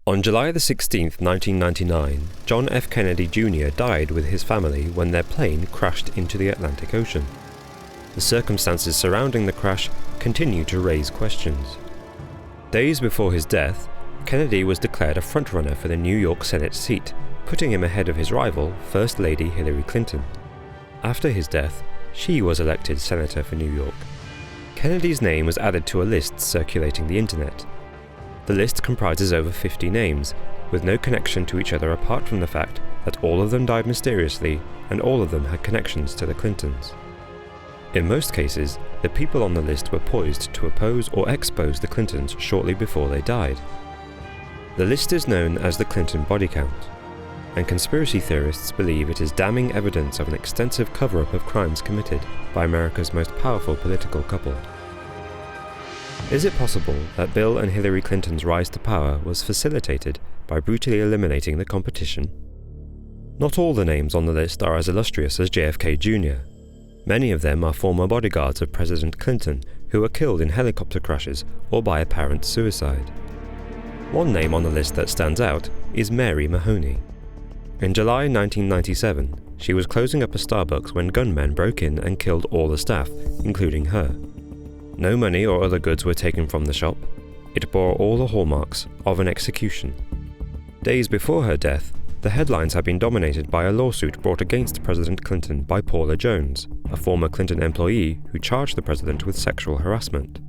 On July 16, 1999, John F. Kennedy Jr. died with his family when their plane crashed into the Atlantic Ocean. The circumstances surrounding the crash continue to raise questions. Days before his death, Kennedy was declared a frontrunner for the New York Senate seat, putting him ahead of his rival, First Lady Hillary Clinton. After his death, she was elected senator for New York. Kennedy's name was added to a list circulating the internet. The list comprises over 50 names, with no connection to each other apart from the fact that all of them died mysteriously and all of them had connections to the Clintons. In most cases, the people on the list were poised to oppose or expose the Clintons shortly before they died. The list is known as the Clinton body count, and conspiracy theorists believe it is damning evidence of an extensive cover-up of crimes committed by America's most powerful political couple. Is it possible that Bill and Hillary Clinton's rise to power was facilitated by brutally eliminating the competition? Not all the names on the list are as illustrious as JFK Jr. Many of them are former bodyguards of President Clinton who were killed in helicopter crashes or by apparent suicide. One name on the list that stands out is Mary Mahoney. In July 1997, she was closing up a Starbucks when gunmen broke in and killed all the staff, including her. No money or other goods were taken from the shop. It bore all the hallmarks of an execution. Days before her death, the headlines had been dominated by a lawsuit brought against President Clinton by Paula Jones, a former Clinton employee who charged the president with sexual harassment.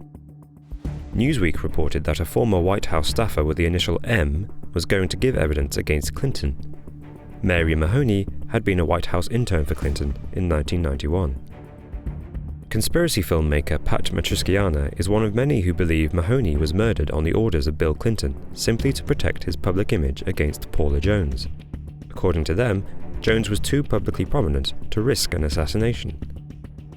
Newsweek reported that a former White House staffer with the initial M was going to give evidence against Clinton. Mary Mahoney had been a White House intern for Clinton in 1991. Conspiracy filmmaker Pat Matroschiana is one of many who believe Mahoney was murdered on the orders of Bill Clinton simply to protect his public image against Paula Jones. According to them, Jones was too publicly prominent to risk an assassination.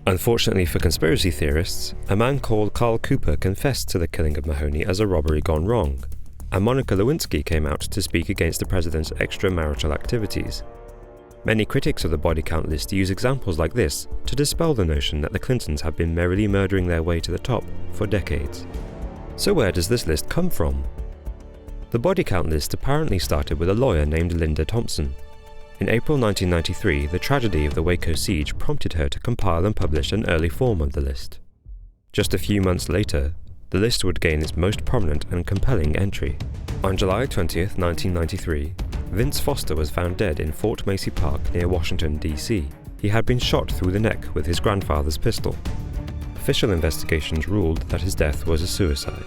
Unfortunately for conspiracy theorists, a man called Carl Cooper confessed to the killing of Mahoney as a robbery gone wrong, and Monica Lewinsky came out to speak against the president's extramarital activities. Many critics of the body count list use examples like this to dispel the notion that the Clintons have been merrily murdering their way to the top for decades. So where does this list come from? The body count list apparently started with a lawyer named Linda Thompson. In April 1993, the tragedy of the Waco siege prompted her to compile and publish an early form of the list. Just a few months later, the list would gain its most prominent and compelling entry. On July 20, 1993, Vince Foster was found dead in Fort Macy Park near Washington, D.C. He had been shot through the neck with his grandfather's pistol. Official investigations ruled that his death was a suicide.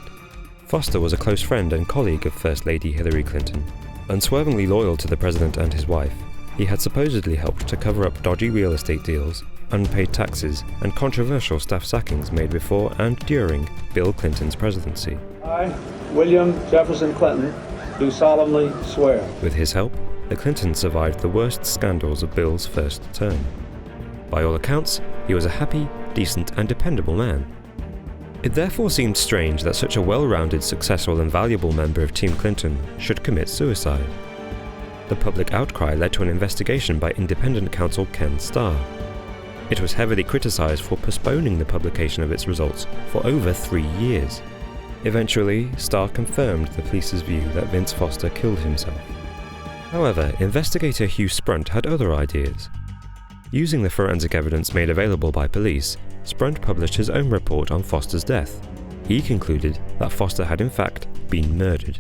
Foster was a close friend and colleague of First Lady Hillary Clinton. Unswervingly loyal to the president and his wife, he had supposedly helped to cover up dodgy real estate deals, unpaid taxes, and controversial staff sackings made before and during Bill Clinton's presidency. I, William Jefferson Clinton, do solemnly swear. With his help, the Clintons survived the worst scandals of Bill's first term. By all accounts, he was a happy, decent, and dependable man. It therefore seemed strange that such a well-rounded, successful, and valuable member of Team Clinton should commit suicide. The public outcry led to an investigation by independent counsel Ken Starr. It was heavily criticized for postponing the publication of its results for over 3 years. Eventually, Starr confirmed the police's view that Vince Foster killed himself. However, investigator Hugh Sprunt had other ideas. Using the forensic evidence made available by police, Sprunt published his own report on Foster's death. He concluded that Foster had in fact been murdered.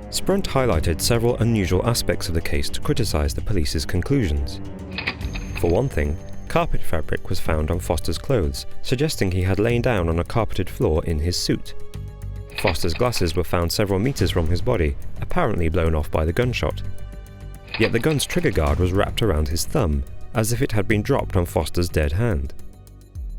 Sprunt highlighted several unusual aspects of the case to criticize the police's conclusions. For one thing, carpet fabric was found on Foster's clothes, suggesting he had lain down on a carpeted floor in his suit. Foster's glasses were found several meters from his body, apparently blown off by the gunshot. Yet the gun's trigger guard was wrapped around his thumb, as if it had been dropped on Foster's dead hand.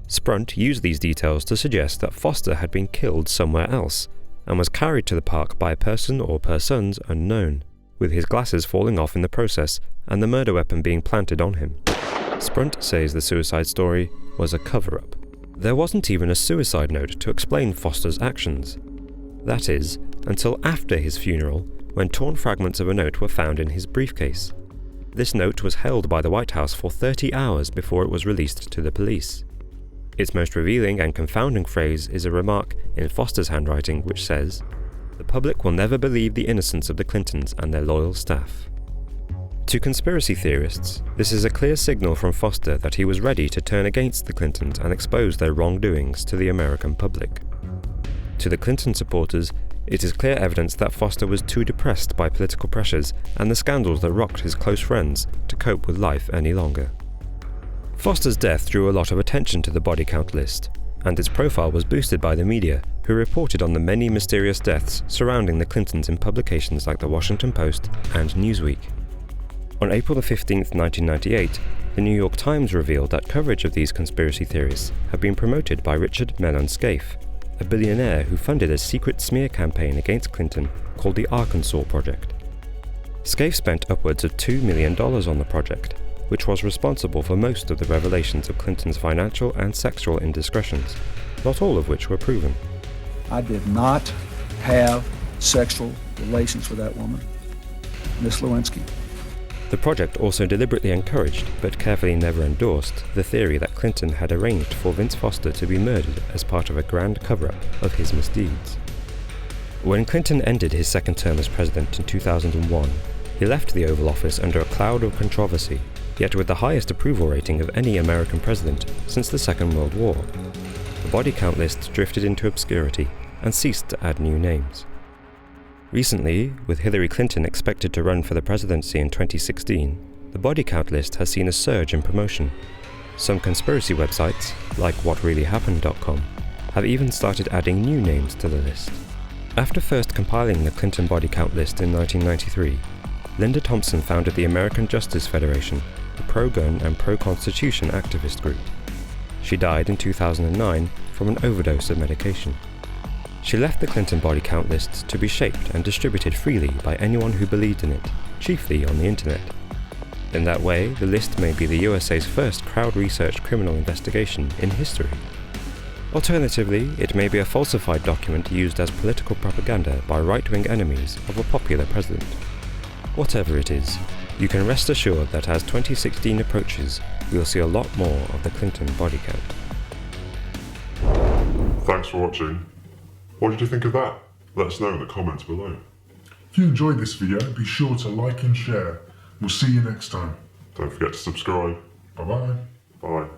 Sprunt used these details to suggest that Foster had been killed somewhere else, and was carried to the park by a person or persons unknown, with his glasses falling off in the process and the murder weapon being planted on him. Sprunt says the suicide story was a cover-up. There wasn't even a suicide note to explain Foster's actions. That is, until after his funeral, when torn fragments of a note were found in his briefcase. This note was held by the White House for 30 hours before it was released to the police. Its most revealing and confounding phrase is a remark in Foster's handwriting which says, The public will never believe the innocence of the Clintons and their loyal staff. To conspiracy theorists, this is a clear signal from Foster that he was ready to turn against the Clintons and expose their wrongdoings to the American public. To the Clinton supporters, it is clear evidence that Foster was too depressed by political pressures and the scandals that rocked his close friends to cope with life any longer. Foster's death drew a lot of attention to the body count list, and its profile was boosted by the media, who reported on the many mysterious deaths surrounding the Clintons in publications like The Washington Post and Newsweek. On April 15, 1998, the New York Times revealed that coverage of these conspiracy theories had been promoted by Richard Mellon Scaife, a billionaire who funded a secret smear campaign against Clinton called the Arkansas Project. Scaife spent upwards of $2 million on the project, which was responsible for most of the revelations of Clinton's financial and sexual indiscretions, not all of which were proven. I did not have sexual relations with that woman, Miss Lewinsky. The project also deliberately encouraged, but carefully never endorsed, the theory that Clinton had arranged for Vince Foster to be murdered as part of a grand cover-up of his misdeeds. When Clinton ended his second term as president in 2001, he left the Oval Office under a cloud of controversy, yet with the highest approval rating of any American president since the Second World War. The body count list drifted into obscurity and ceased to add new names. Recently, with Hillary Clinton expected to run for the presidency in 2016, the body count list has seen a surge in promotion. Some conspiracy websites, like whatreallyhappened.com, have even started adding new names to the list. After first compiling the Clinton body count list in 1993, Linda Thompson founded the American Justice Federation, a pro-gun and pro-constitution activist group. She died in 2009 from an overdose of medication. She left the Clinton body count list to be shaped and distributed freely by anyone who believed in it, chiefly on the internet. In that way, the list may be the USA's first crowd-researched criminal investigation in history. Alternatively, it may be a falsified document used as political propaganda by right-wing enemies of a popular president. Whatever it is, you can rest assured that as 2016 approaches, we'll see a lot more of the Clinton body count. Thanks for watching. What did you think of that? Let us know in the comments below. If you enjoyed this video, be sure to like and share. We'll see you next time. Don't forget to subscribe. Bye-bye. Bye.